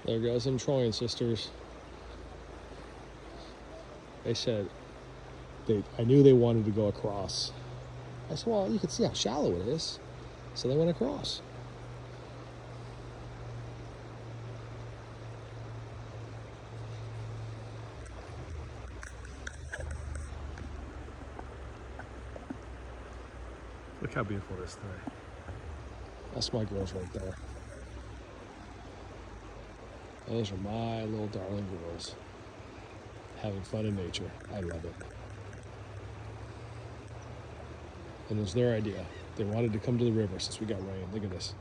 There goes them Troyan sisters. They said, I knew they wanted to go across. I said, well, you can see how shallow it is. So they went across. Look how beautiful it is today. That's my girls right there. Those are my little darling girls. Having fun in nature. I love it. And it was their idea. They wanted to come to the river since we got rain. Look at this.